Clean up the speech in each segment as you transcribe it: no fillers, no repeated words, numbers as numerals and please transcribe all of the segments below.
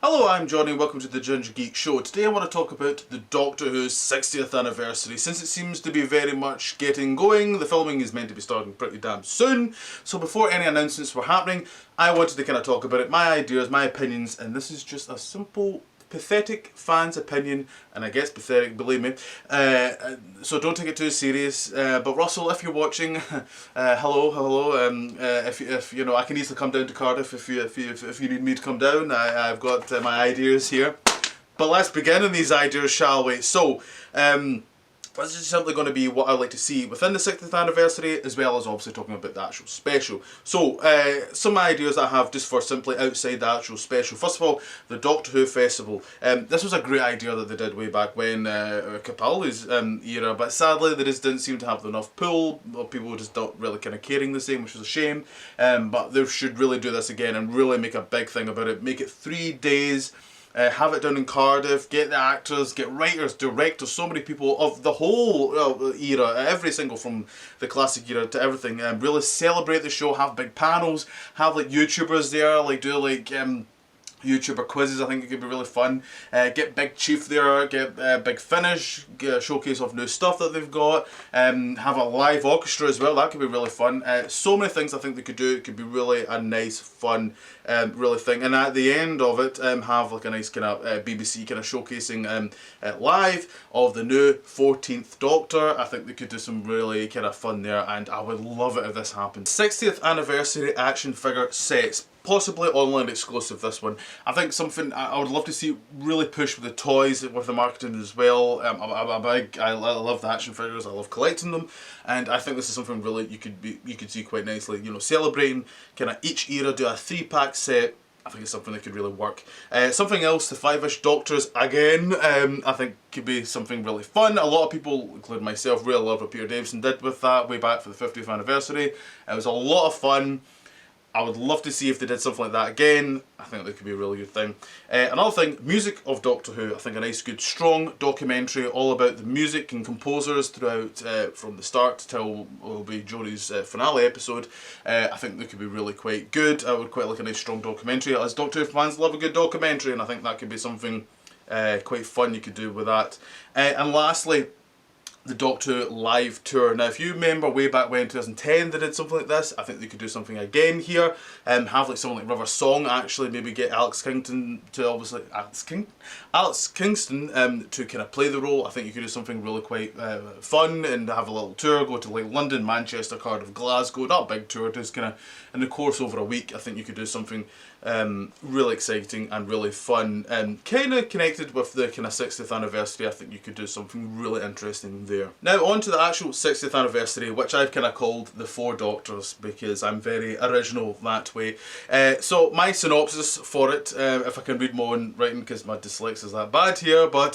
Hello, I'm Johnny, welcome to the Ginger Geek Show. Today I want to talk about the Doctor Who's 60th anniversary. Since it seems to be very much getting going, the filming is meant to be starting pretty damn soon. So before any announcements were happening, I wanted to kind of talk about it, my ideas, my opinions, and this is just a simple, pathetic fan's opinion, and I guess pathetic, believe me. So don't take it too serious. But Russell, if you're watching, hello. If you know, I can easily come down to Cardiff if you need me to come down. I've got my ideas here. But let's begin on these ideas, shall we? So, this is simply going to be what I'd like to see within the 60th anniversary, as well as obviously talking about the actual special. So, some ideas I have just for simply outside the actual special. First of all, the Doctor Who Festival. This was a great idea that they did way back when Capaldi's era, but sadly they just didn't seem to have enough pull, or people were just not really kind of caring the same, which was a shame. But they should really do this again and really make a big thing about it. Make it 3 days. Have it down in Cardiff, get the actors, get writers, directors, so many people of the whole era, every single from the classic era to everything, really celebrate the show, have big panels, have like YouTubers there, like do like YouTuber quizzes. I think it could be really fun. Get Big Chief there, get Big Finish, get a showcase of new stuff that they've got, have a live orchestra as well, that could be really fun. So many things I think they could do. It could be really a nice, fun, really thing. And at the end of it, have like a nice kind of BBC kind of showcasing live of the new 14th Doctor. I think they could do some really kind of fun there, and I would love it if this happened. 60th anniversary action figure sets. Possibly online exclusive, this one. I think something I would love to see really push with the toys, with the marketing as well. I love the action figures, I love collecting them, and I think this is something really you could see quite nicely. You know, celebrating kind of each era, do a 3-pack set. I think it's something that could really work. Something else, the 5-ish Doctors again, I think could be something really fun. A lot of people, including myself, really loved what Peter Davison did with that way back for the 50th anniversary. It was a lot of fun. I would love to see if they did something like that again. I think that could be a really good thing. Another thing, music of Doctor Who. I think a nice, good, strong documentary all about the music and composers throughout, from the start till will be Jodie's finale episode. I think they could be really quite good. I would quite like a nice, strong documentary. As Doctor Who fans love a good documentary, and I think that could be something quite fun you could do with that. And lastly, the Doctor Who live tour. Now, if you remember way back when 2010 they did something like this, I think they could do something again here. Have like someone like River Song actually maybe get Alex Kingston to obviously Alex Kingston to kind of play the role. I think you could do something really quite fun and have a little tour, go to like London, Manchester, Cardiff, Glasgow, not a big tour, just kind of in the course over a week. I think you could do something really exciting and really fun, and kind of connected with the kind of 60th anniversary. I think you could do something really interesting there. Now on to the actual 60th anniversary, which I've kind of called the 4 Doctors because I'm very original that way. So my synopsis for it, if I can read my own writing because my dyslexia is that bad here, but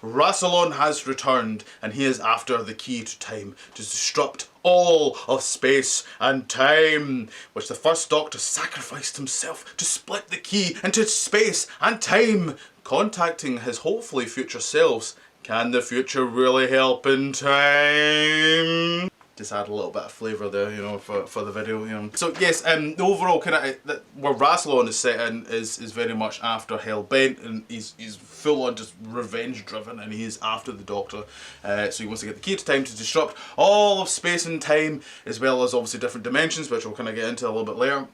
Rassilon has returned and he is after the key to time to disrupt all of space and time, which the first Doctor sacrificed himself to split the key into space and time, contacting his hopefully future selves. Can the future really help in time? Just add a little bit of flavour there, you know, for the video, you know. So yes, the overall kind of where Rassilon is set in is very much after Hellbent, and he's full on just revenge driven, and he is after the Doctor. So he wants to get the key to time to disrupt all of space and time, as well as obviously different dimensions, which we'll kind of get into a little bit later.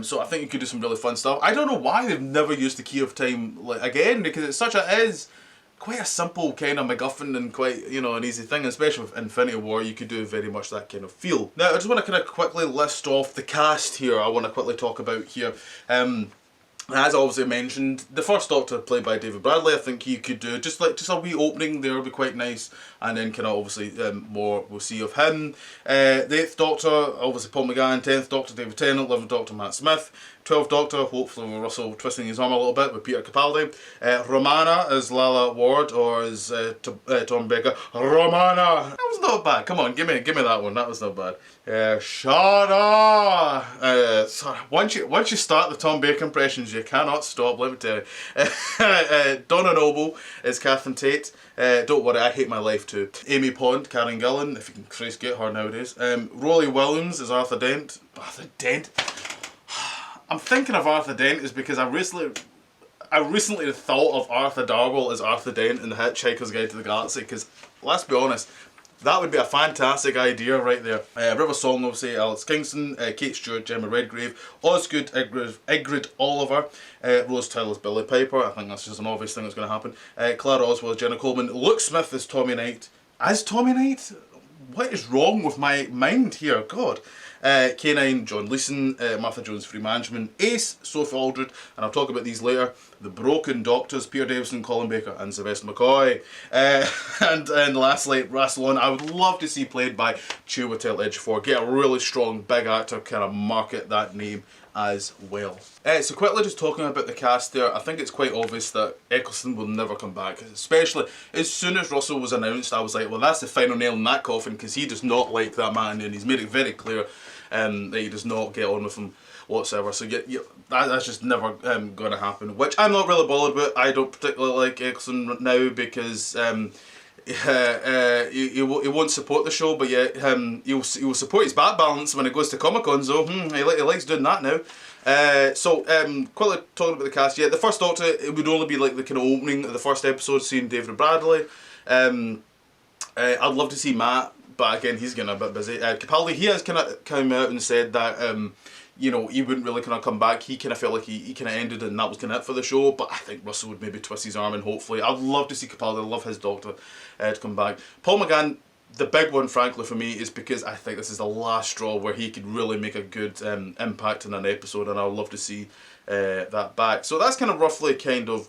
So I think you could do some really fun stuff. I don't know why they've never used the key of time again, because it's such quite a simple kind of MacGuffin and quite, you know, an easy thing, especially with Infinity War. You could do very much that kind of feel. Now I just want to kind of quickly list off the cast here. I want to quickly talk about here. As I obviously mentioned, the first Doctor played by David Bradley. I think you could do just a wee opening there would be quite nice, and then kind of obviously more we'll see of him. The 8th Doctor, obviously Paul McGann. 10th Doctor David Tennant. 11th Doctor Matt Smith. 12th Doctor, hopefully with Russell twisting his arm a little bit, with Peter Capaldi. Romana as Lalla Ward, or as Tom Baker. Romana! That was not bad. Come on, give me that one. That was not bad. Shada! Sorry, once you start the Tom Baker impressions, you cannot stop, let me tell you. Donna Noble is Catherine Tate. Don't worry, I hate my life too. Amy Pond, Karen Gillan, if you can Christ get her nowadays. Roly Williams is Arthur Dent. Arthur Dent? I'm thinking of Arthur Dent is because I recently I recently thought of Arthur Darwell as Arthur Dent in The Hitchhiker's Guide to the Galaxy, because let's be honest, that would be a fantastic idea right there. River Song, obviously, Alex Kingston, Kate Stewart, Gemma Redgrave, Osgood, Ygritte Oliver, Rose Tyler's Billy Piper. I think that's just an obvious thing that's going to happen. Clara Oswald, Jenna Coleman, Luke Smith as Tommy Knight. As Tommy Knight? What is wrong with my mind here? God. K9, John Leeson, Martha Jones, Free Management, Ace, Sophie Aldred, and I'll talk about these later. The Broken Doctors, Peter Davison, Colin Baker, and Sylvester McCoy. And lastly, Rassilon, I would love to see played by Chiwetel Ejiofor. Get a really strong, big actor, kind of market that name as well. So quickly just talking about the cast there, I think it's quite obvious that Eccleston will never come back. Especially as soon as Russell was announced, I was like, well, that's the final nail in that coffin, because he does not like that man, and he's made it very clear that he does not get on with him whatsoever. So that's just never going to happen, which I'm not really bothered about. I don't particularly like Eccleston now, because he won't support the show, but yet he will support his back balance when it goes to Comic-Con, so he likes doing that now. Quickly talking about the cast, the First Doctor, it would only be like the kind of opening of the first episode, seeing David Bradley. I'd love to see Matt, but again, he's getting a bit busy. Capaldi, he has kind of come out and said that you know, he wouldn't really kind of come back. He kind of felt like he kind of ended it and that was kind of it for the show, but I think Russell would maybe twist his arm, and hopefully, I'd love to see Capaldi, I love his Doctor to come back. Paul McGann, the big one frankly for me is because I think this is the last straw where he could really make a good impact in an episode, and I would love to see that back. So that's kind of roughly kind of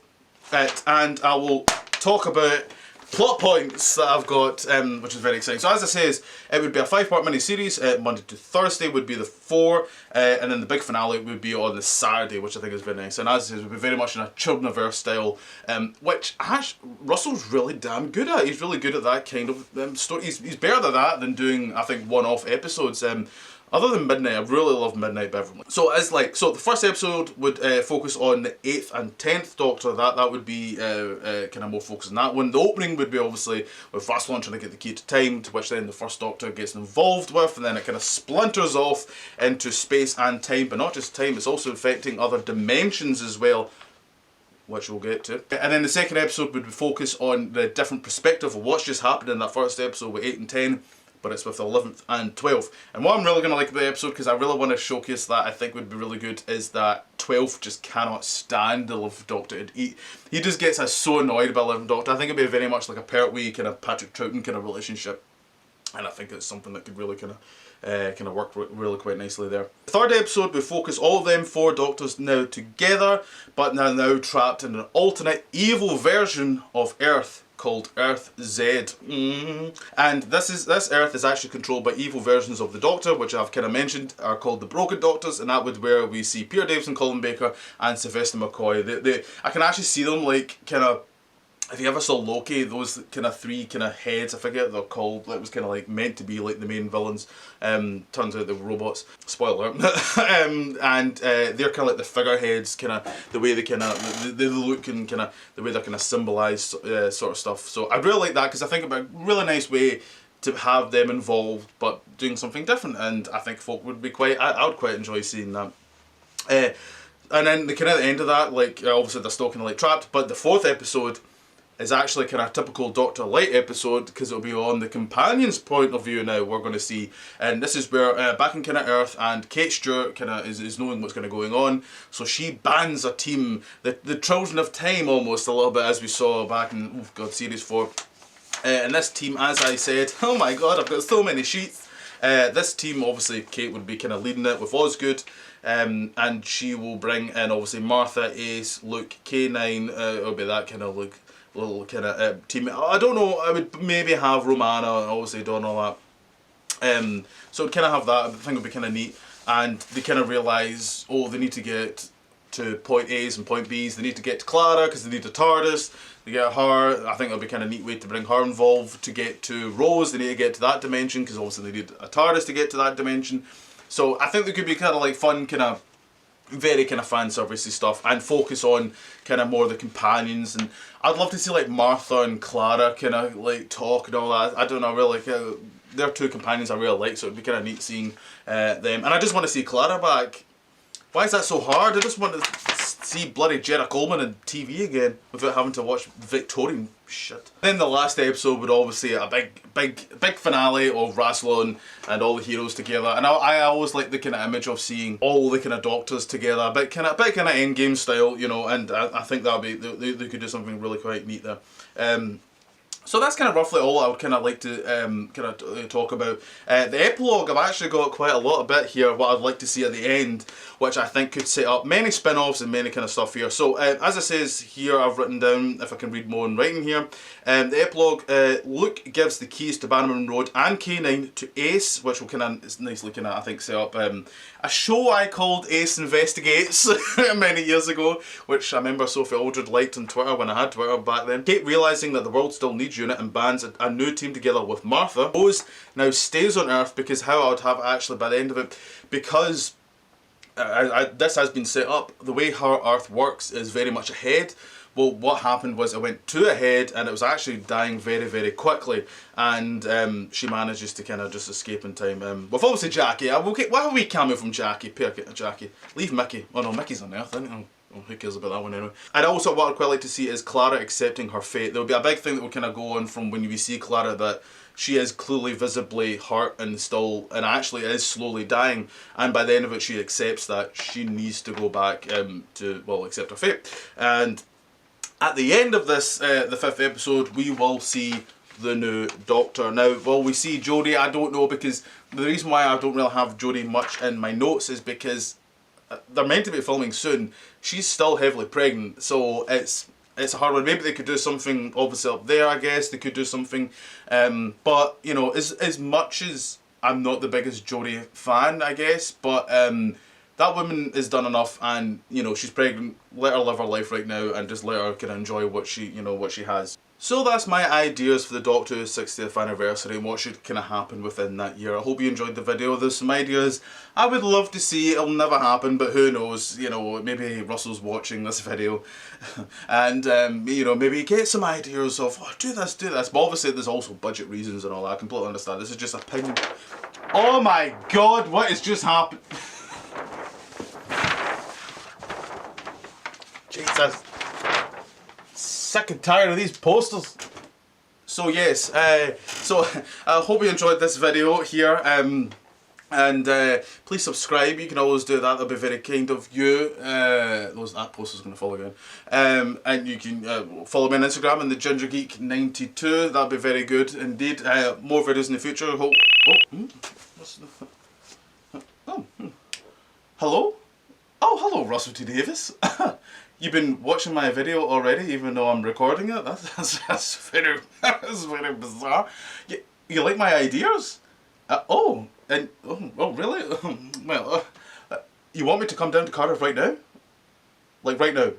it, and I will talk about plot points that I've got, which is very exciting. So as I says, it would be a 5-part mini-series. Monday to Thursday would be the 4, and then the big finale would be on the Saturday, which I think is very nice. And as I says, it would be very much in a Children-averse style, which Russell's really damn good at. He's really good at that kind of story. He's better at that than doing, I think, one-off episodes. Other than Midnight, I really love Midnight Beverly. So the first episode would focus on the 8th and 10th Doctor. That would be kind of more focused on that one. The opening would be obviously with Rassilon trying to get the key to time, to which then the first Doctor gets involved with, and then it kind of splinters off into space and time, but not just time, it's also affecting other dimensions as well, which we'll get to. And then the second episode would focus on the different perspective of what's just happened in that first episode with 8 and 10. But it's with 11th and 12th. And what I'm really going to like about the episode, because I really want to showcase that I think would be really good, is that 12th just cannot stand the 11th Doctor. He just gets so annoyed by 11th Doctor. I think it'd be very much like a Pertwee kind of Patrick Troughton kind of relationship. And I think it's something that could really kind of work really quite nicely there. The third episode would focus all of them 4 Doctors now together, but now trapped in an alternate evil version of Earth, called Earth Z. And this Earth is actually controlled by evil versions of the Doctor, which I've kind of mentioned are called the Broken Doctors, and that would where we see Peter Davison, Colin Baker, and Sylvester McCoy. I can actually see them like kind of, if you ever saw Loki, those kind of 3 kind of heads, I forget what they're called, it was kind of like meant to be like the main villains, turns out they were robots, spoiler, and they're kind of like the figureheads, kind of the way they kind of, they look and kind of the way they're kind of symbolised sort of stuff. So I really like that, because I think about a really nice way to have them involved but doing something different, and I think folk would be I would quite enjoy seeing that. And then the kind of the end of that, like obviously they're still kind of like trapped, but the 4th episode is actually kind of a typical Doctor Light episode, because it'll be on the companion's point of view now, we're going to see. And this is where, back in kind of Earth, and Kate Stewart kind of is knowing what's kind of going on, so she bans a team, the Children of Time almost, a little bit, as we saw back in, oh god, Series 4. And this team, as I said, oh my god, I've got so many sheets. This team, obviously, Kate would be kind of leading it with Osgood. And she will bring in, obviously, Martha, Ace, Luke, K9, it'll be that kind of look. Little kind of team. I don't know, I would maybe have Romana, obviously done all that. So kind of have that, I think it would be kind of neat. And they kind of realise, oh, they need to get to point A's and point B's, they need to get to Clara because they need a TARDIS, they get her, I think it'll be kind of neat way to bring her involved. To get to Rose, they need to get to that dimension, because obviously they need a TARDIS to get to that dimension. So I think there could be kind of like fun, kind of very kind of fan servicey stuff, and focus on kind of more the companions. And I'd love to see like Martha and Clara kind of like talk and all that. I don't know, really, they're 2 companions I really like, so it'd be kind of neat seeing them. And I just want to see Clara back. Why is that so hard? I just want to see bloody Jerry Coleman on TV again without having to watch Victorian shit. Then the last episode would obviously a big finale of Rassilon and all the heroes together. And I always like the kind of image of seeing all the kind of doctors together, a bit kind of Endgame style, you know. And I think that'll be they could do something really quite neat there. So that's kind of roughly all I would kind of like to talk about. The epilogue, I've actually got quite a lot of bit here what I'd like to see at the end, which I think could set up many spin-offs and many kind of stuff here. So as it says here, I've written down, if I can read more in writing here, the epilogue, Luke gives the keys to Bannerman Road and K9 to Ace, which will kind of nicely kind of, I think, set up a show I called Ace Investigates many years ago, which I remember Sophie Aldred liked on Twitter when I had Twitter back then. Kate realising that the world still needs unit and bands a new team together with Martha. Rose now stays on Earth because how I would have it actually by the end of it, because this has been set up, the way her Earth works is very much ahead. Well, what happened was it went too ahead and it was actually dying very, very quickly, and she manages to kind of just escape in time. With obviously Jackie, why have we cameo from Jackie? Jackie. Leave Mickey. Oh no, Mickey's on Earth, isn't he? Oh, who cares about that one anyway. And also what I'd quite like to see is Clara accepting her fate. There will be a big thing that will kind of go on from when we see Clara, that she is clearly visibly hurt and still, and actually is slowly dying, and by the end of it she accepts that she needs to go back to, well, accept her fate. And at the end of this, the 5th episode, we will see the new Doctor. Now, will we see Jodie? I don't know, because the reason why I don't really have Jodie much in my notes is because they're meant to be filming soon. She's still heavily pregnant, so it's a hard one. Maybe they could do something obviously up there, I guess. They could do something. But, you know, as much as I'm not the biggest Jodie fan, I guess, but that woman has done enough, and, you know, she's pregnant. Let her live her life right now and just let her kind of enjoy what she, you know, what she has. So that's my ideas for the Doctor Who's 60th anniversary and what should kind of happen within that year. I hope you enjoyed the video. There's some ideas I would love to see. It'll never happen, but who knows, you know, maybe Russell's watching this video and, you know, maybe get some ideas of, oh, do this. But obviously there's also budget reasons and all that. I completely understand. This is just opinion. Oh my god, what has just happened? Jesus. Sick and tired of these posters. So yes, so I hope you enjoyed this video here, and please subscribe. You can always do that. That'll be very kind of you. That poster's going to fall again. And you can follow me on Instagram and the Ginger Geek 92. That'll be very good indeed. More videos in the future. Hello. Oh, hello, Russell T Davis. You've been watching my video already, even though I'm recording it? That's very bizarre. You like my ideas? Oh, really? Well, you want me to come down to Cardiff right now? Like right now?